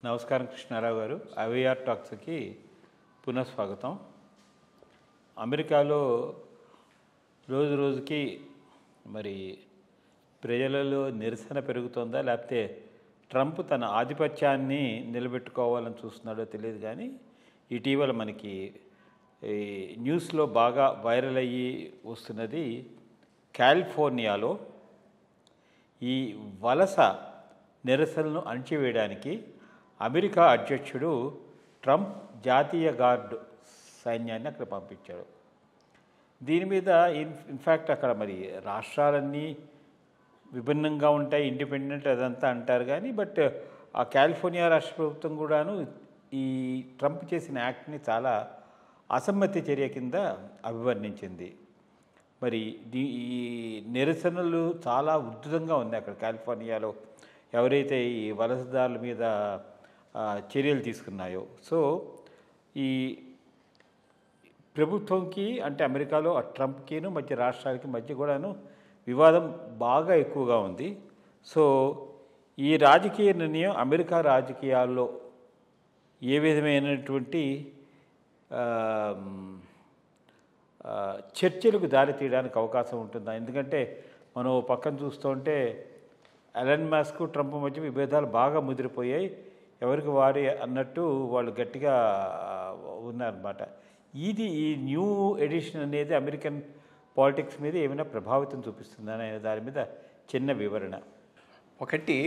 నమస్కారం కృష్ణారావు గారు. ఐవీఆర్ టాక్స్కి పునఃస్వాగతం. అమెరికాలో రోజు రోజుకి మరి ప్రజలలో నిరసన పెరుగుతుందా, లేకపోతే ట్రంప్ తన ఆధిపత్యాన్ని నిలబెట్టుకోవాలని చూస్తున్నాడో తెలియదు. కానీ ఇటీవల మనకి ఈ న్యూస్లో బాగా వైరల్ అయ్యి వస్తున్నది కాలిఫోర్నియాలో ఈ వలస నిరసనలను అణచివేయడానికి అమెరికా అధ్యక్షుడు ట్రంప్ జాతీయ గార్డ్ సైన్యాన్ని అక్కడ పంపించాడు. దీని మీద ఇన్ఫ్యాక్ట్ అక్కడ మరి రాష్ట్రాలన్నీ విభిన్నంగా ఉంటాయి, ఇండిపెండెంట్ అదంతా అంటారు. కానీ బట్ ఆ కాలిఫోర్నియా రాష్ట్ర ప్రభుత్వం కూడాను ఈ ట్రంప్ చేసిన యాక్ట్ని చాలా అసమ్మతి చర్య కింద అభివర్ణించింది. మరి ఈ నిరసనలు చాలా ఉధృతంగా ఉంది అక్కడ కాలిఫోర్నియాలో, ఎవరైతే ఈ వలసదారుల మీద చర్యలు తీసుకున్నాయో. సో ఈ ప్రభుత్వంకి అంటే అమెరికాలో ఆ ట్రంప్కిను మధ్య రాష్ట్రాలకి మధ్య కూడాను వివాదం బాగా ఎక్కువగా ఉంది. సో ఈ రాజకీయ నిర్ణయం అమెరికా రాజకీయాల్లో ఏ విధమైనటువంటి చర్చలకు దారితీయడానికి అవకాశం ఉంటుందా? ఎందుకంటే మనం పక్కన చూస్తుంటే ఎలన్ మస్క్ ట్రంప్ మధ్య విభేదాలు బాగా ముదిరిపోయాయి. ఎవరికి వారి అన్నట్టు వాళ్ళు గట్టిగా ఉన్నారన్నమాట. ఈ న్యూ ఎడిషన్ అనేది అమెరికన్ పాలిటిక్స్ మీద ఏమైనా ప్రభావితం చూపిస్తుందని అనే దాని మీద చిన్న వివరణ. ఒకటి,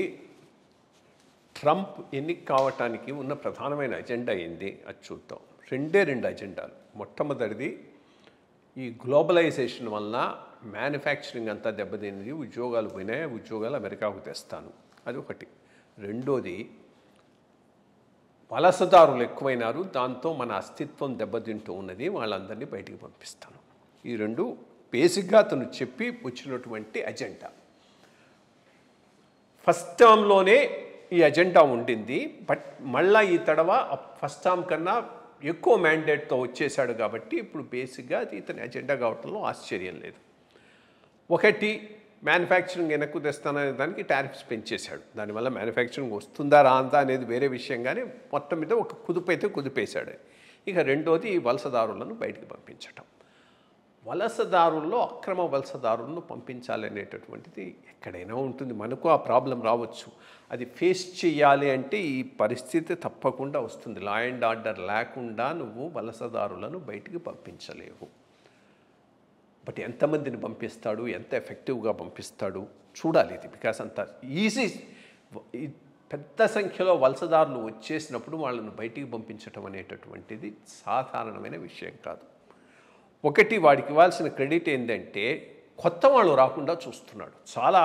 ట్రంప్ ఎన్నిక కావటానికి ఉన్న ప్రధానమైన అజెండా ఏంది అది చూద్దాం. రెండు అజెండాలు. మొట్టమొదటిది, ఈ గ్లోబలైజేషన్ వల్ల మ్యానుఫ్యాక్చరింగ్ అంతా దెబ్బతిన్నది, ఉద్యోగాలు పోయినాయి, ఉద్యోగాలు అమెరికాకు తెస్తాను, అది ఒకటి. రెండోది, వలసదారులు ఎక్కువైనారు, దాంతో మన అస్తిత్వం దెబ్బతింటూ ఉన్నది, వాళ్ళందరినీ బయటికి పంపిస్తాను. ఈ రెండు బేసిక్గా అతను చెప్పి వచ్చినటువంటి అజెండా. ఫస్ట్ టర్మ్లోనే ఈ అజెండా ఉండింది. బట్ మళ్ళీ ఈ తడవ ఫస్ట్ టర్మ్ కన్నా ఎక్కువ మ్యాండేట్తో వచ్చేసాడు కాబట్టి ఇప్పుడు బేసిక్గా అది ఇతని అజెండా కావడంలో ఆశ్చర్యం లేదు. ఒకటి, మ్యానుఫ్యాక్చరింగ్ వెనక్కు తెస్తాననే దానికి టారిఫ్స్ పెంచేశాడు. దానివల్ల మ్యానుఫ్యాక్చరింగ్ వస్తుందా రాందా అనేది వేరే విషయం, కానీ మొత్తం మీద ఒక కుదుపైతే కుదిపేశాడు. ఇక రెండోది, ఈ వలసదారులను బయటికి పంపించటం. వలసదారుల్లో అక్రమ వలసదారులను పంపించాలనేటటువంటిది ఎక్కడైనా ఉంటుంది. మనకు ఆ ప్రాబ్లం రావచ్చు. అది ఫేస్ చేయాలి అంటే ఈ పరిస్థితి తప్పకుండా వస్తుంది. లా అండ్ ఆర్డర్ లేకుండా నువ్వు వలసదారులను బయటికి పంపించలేవు. బట్ ఎంతమందిని పంపిస్తాడు, ఎంత ఎఫెక్టివ్గా పంపిస్తాడు చూడాలి. ఇది బికాస్ అంత ఈజీ. పెద్ద సంఖ్యలో వలసదారులు వచ్చేసినప్పుడు వాళ్ళను బయటికి పంపించటం అనేటటువంటిది సాధారణమైన విషయం కాదు. ఒకటి, వాడికి ఇవ్వాల్సిన క్రెడిట్ ఏంటంటే కొత్త వాళ్ళు రాకుండా చూస్తున్నాడు. చాలా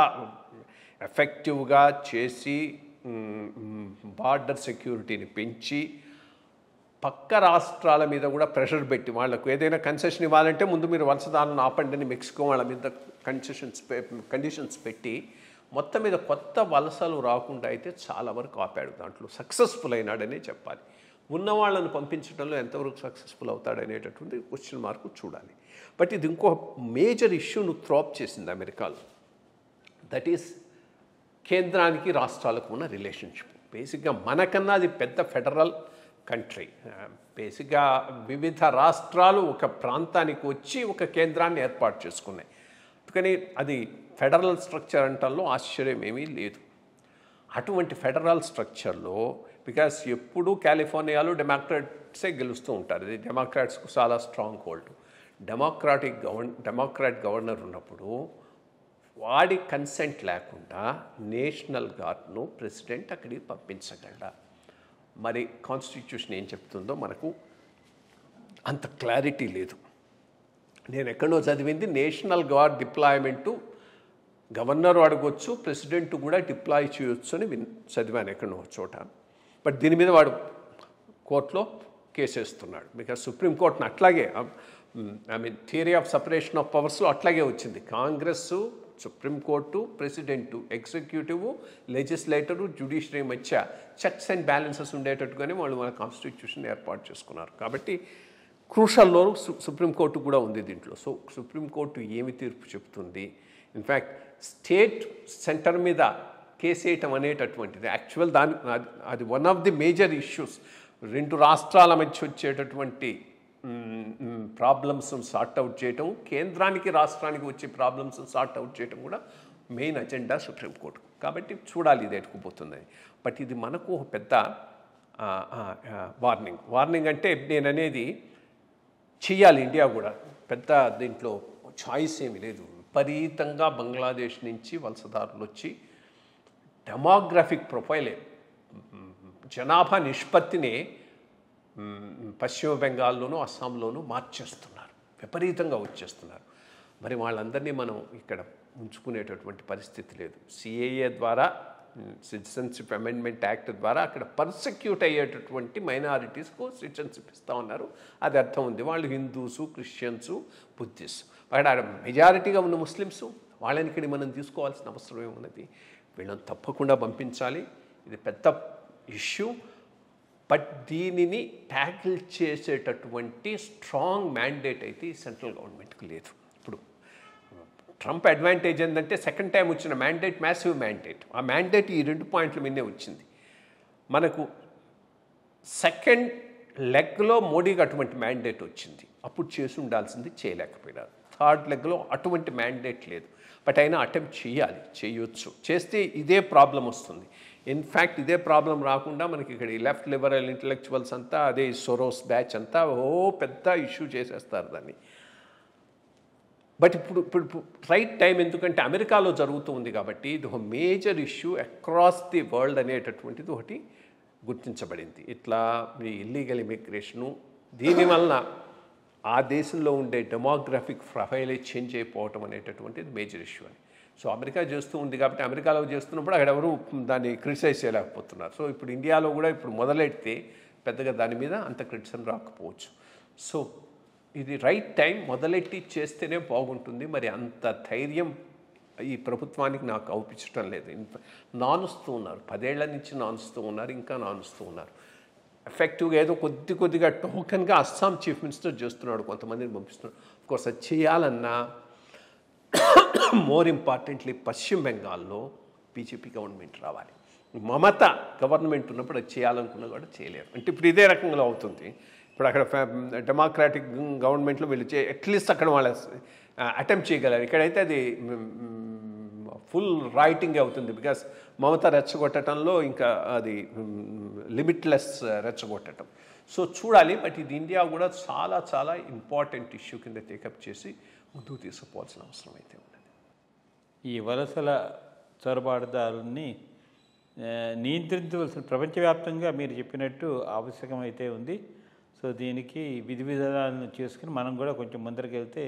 ఎఫెక్టివ్గా చేసి బార్డర్ సెక్యూరిటీని పెంచి పక్క రాష్ట్రాల మీద కూడా ప్రెషర్ పెట్టి వాళ్ళకు ఏదైనా కన్సెషన్ ఇవ్వాలంటే ముందు మీరు వలసదారులను ఆపండి అని మెక్సికో వాళ్ళ మీద కండిషన్స్ పెట్టి మొత్తం మీద కొత్త వలసలు రాకుండా అయితే చాలా వరకు ఆపాడు. దాంట్లో సక్సెస్ఫుల్ అయినాడనే చెప్పాలి. ఉన్న వాళ్ళను పంపించడంలో ఎంతవరకు సక్సెస్ఫుల్ అవుతాడనేటటువంటి క్వశ్చన్ మార్కు చూడాలి. బట్ ఇది ఇంకో మేజర్ ఇష్యూను థ్రోప్ చేసింది అమెరికాలో. దట్ ఈస్ కేంద్రానికి రాష్ట్రాలకు ఉన్న రిలేషన్షిప్. బేసిక్గా మనకన్నా అది పెద్ద ఫెడరల్ కంట్రీ. బేసిక్గా వివిధ రాష్ట్రాలు ఒక ప్రాంతానికి వచ్చి ఒక కేంద్రాన్ని ఏర్పాటు చేసుకున్నాయి. అందుకని అది ఫెడరల్ స్ట్రక్చర్ అంటంలో ఆశ్చర్యం ఏమీ లేదు. అటువంటి ఫెడరల్ స్ట్రక్చర్లో బికాస్ ఎప్పుడూ కాలిఫోర్నియాలో డెమోక్రాట్సే గెలుస్తూ ఉంటారు. ఇది డెమోక్రాట్స్కు చాలా స్ట్రాంగ్ హోల్డ్. డెమోక్రాట్ గవర్నర్ ఉన్నప్పుడు వాడి కన్సెంట్ లేకుండా నేషనల్ గార్డ్ను ప్రెసిడెంట్ అక్కడికి పంపించగలడా? మరి కాన్స్టిట్యూషన్ ఏం చెప్తుందో మనకు అంత క్లారిటీ లేదు. నేను ఎక్కడో చదివింది, నేషనల్ గార్డ్ డిప్లాయ్మెంటు గవర్నర్ అడగొచ్చు, ప్రెసిడెంట్ కూడా డిప్లాయ్ చేయొచ్చు అని చదివాను ఎక్కడో చోట. బట్ దీని మీద వాడు కోర్టులో కేసేస్తున్నాడు. బికాజ్ సుప్రీంకోర్టును అట్లాగే థియరీ ఆఫ్ సపరేషన్ ఆఫ్ పవర్స్లో అట్లాగే వచ్చింది. Congress, Supreme Court, president, executive, legislature, judiciary మధ్య చెక్స్ అండ్ బ్యాలెన్సెస్ ఉండేటట్టుగానే వాళ్ళు మన కాన్స్టిట్యూషన్ ఏర్పాటు చేసుకున్నారు. కాబట్టి క్రూషల్లో సుప్రీంకోర్టు కూడా ఉంది దీంట్లో. సో సుప్రీంకోర్టు ఏమి తీర్పు చెప్తుంది? ఇన్ఫ్యాక్ట్ స్టేట్ సెంటర్ మీద కేసేయటం అనేటటువంటిది యాక్చువల్ అది one of the major issues. 2 రాష్ట్రాల మధ్య వచ్చేటటువంటి ప్రాబ్లమ్స్ను సార్ట్అవుట్ చేయటం, కేంద్రానికి రాష్ట్రానికి వచ్చే ప్రాబ్లమ్స్ను సార్ట్అవుట్ చేయటం కూడా మెయిన్ అజెండా సుప్రీంకోర్టు. కాబట్టి చూడాలి ఇది ఎట్టుకుపోతుందని. బట్ ఇది మనకు ఒక పెద్ద వార్నింగ్ అంటే నేను అనేది చెయ్యాలి ఇండియా కూడా. పెద్ద దీంట్లో చాయిస్ ఏమీ లేదు. విపరీతంగా బంగ్లాదేశ్ నుంచి వలసదారులు వచ్చి డెమోగ్రఫిక్ ప్రొఫైలే, జనాభా నిష్పత్తిని పశ్చిమ బెంగాల్లోనూ అస్సాంలోనూ మార్చేస్తున్నారు, విపరీతంగా వచ్చేస్తున్నారు. మరి వాళ్ళందరినీ మనం ఇక్కడ ఉంచుకునేటటువంటి పరిస్థితి లేదు. సిఏఏ ద్వారా, సిటిజన్షిప్ అమెండ్మెంట్ యాక్ట్ ద్వారా అక్కడ పర్సిక్యూట్ అయ్యేటటువంటి మైనారిటీస్కు సిటిజన్షిప్ ఇస్తూ ఉన్నారు. అది అర్థం ఉంది. వాళ్ళు హిందూసు, క్రిస్టియన్సు, బుద్ధిస్ట్, అక్కడ మెజారిటీగా ఉన్న ముస్లిమ్స్, వాళ్ళని ఇక్కడ మనం తీసుకోవాల్సిన అవసరం ఏమున్నది? వీళ్ళని తప్పకుండా పంపించాలి. ఇది పెద్ద ఇష్యూ. బట్ దీనిని ట్యాకిల్ చేసేటటువంటి స్ట్రాంగ్ మ్యాండేట్ అయితే ఈ సెంట్రల్ గవర్నమెంట్కి లేదు. ఇప్పుడు ట్రంప్ అడ్వాంటేజ్ ఏంటంటే సెకండ్ టైం వచ్చిన మ్యాండేట్ మ్యాసివ్ మ్యాండేట్. ఆ మ్యాండేట్ ఈ 2 పాయింట్ల మీదే వచ్చింది. మనకు సెకండ్ లెగ్లో మోడీకి అటువంటి మ్యాండేట్ వచ్చింది. అప్పుడు చేసి ఉండాల్సింది, చేయలేకపోయినారు. థర్డ్ లెగ్లో అటువంటి మ్యాండేట్ లేదు. బట్ అయినా అటెంప్ట్ చేయాలి, చేయొచ్చు. చేస్తే ఇదే ప్రాబ్లం వస్తుంది. ఇన్ఫ్యాక్ట్ ఇదే ప్రాబ్లం రాకుండా మనకి ఇక్కడ ఈ లెఫ్ట్ లిబరల్ ఇంటలెక్చువల్స్ అంతా, అదే సోరోస్ బ్యాచ్ అంతా పెద్ద ఇష్యూ చేసేస్తారు దాన్ని. బట్ ఇప్పుడు రైట్ టైం, ఎందుకంటే అమెరికాలో జరుగుతూ ఉంది కాబట్టి ఇది ఒక major issue across the world అనేటటువంటిది ఒకటి గుర్తించబడింది. ఇట్లా ఈ ఇల్లీగల్ ఇమిగ్రేషను, దీనివలన ఆ దేశంలో ఉండే డెమోగ్రఫిక్ ప్రొఫైలే చేంజ్ అయిపోవటం అనేటటువంటిది మేజర్ ఇష్యూ అని. సో అమెరికా చేస్తూ ఉంది కాబట్టి అమెరికాలో చేస్తున్నప్పుడు అక్కడ ఎవరు దాన్ని క్రిటిసైజ్ చేయలేకపోతున్నారు. సో ఇప్పుడు ఇండియాలో కూడా ఇప్పుడు మొదలెడితే పెద్దగా దాని మీద అంత క్రిటిసిజం రాకపోవచ్చు. సో ఇది రైట్ టైం, మొదలెట్టి చేస్తేనే బాగుంటుంది. మరి అంత ధైర్యం ఈ ప్రభుత్వానికి నాకు అవుపించడం లేదు. నానుస్తూ ఉన్నారు, 10 ఏళ్ల నుంచి నానుస్తూ ఉన్నారు, ఇంకా నానుస్తూ ఉన్నారు. ఎఫెక్టివ్గా ఏదో కొద్దిగా టోకన్గా అస్సాం చీఫ్ మినిస్టర్ చేస్తున్నాడు, కొంతమందిని పంపిస్తున్నాడు. అఫ్కోర్స్ అది చేయాలన్నా మోర్ ఇంపార్టెంట్లీ పశ్చిమ బెంగాల్లో బీజేపీ గవర్నమెంట్ రావాలి. మమతా గవర్నమెంట్ ఉన్నప్పుడు అది చేయాలనుకున్నా కూడా చేయలేరు. అంటే ఇప్పుడు ఇదే రకంగా అవుతుంది. ఇప్పుడు అక్కడ డెమోక్రాటిక్ గవర్నమెంట్లో వీళ్ళు అట్లీస్ట్ అక్కడ వాళ్ళ అటెంప్ట్ చేయగలరు. ఇక్కడైతే అది ఫుల్ రైటింగ్ అవుతుంది. బికాస్ మమతా రెచ్చగొట్టడంలో ఇంకా అది లిమిట్లెస్ రెచ్చగొట్టడం. సో చూడాలి. బట్ ఇది ఇండియా కూడా చాలా చాలా ఇంపార్టెంట్ ఇష్యూ కింద టేకప్ చేసి ముందుకు తీసుకుపోవాల్సిన అవసరం అయితే ఉన్నది. ఈ వలసల చొరబాటుదారుల్ని నియంత్రించవలసిన ప్రపంచవ్యాప్తంగా మీరు చెప్పినట్టు ఆవశ్యకమైతే ఉంది. సో దీనికి విధి విధానాలను చేసుకుని మనం కూడా కొంచెం ముందరికి వెళ్తే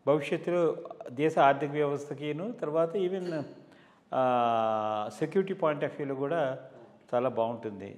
భవిష్యత్తులో దేశ ఆర్థిక వ్యవస్థకిను, తర్వాత ఈవెన్ సెక్యూరిటీ పాయింట్ ఆఫ్ వ్యూలో కూడా చాలా బాగుంటుంది.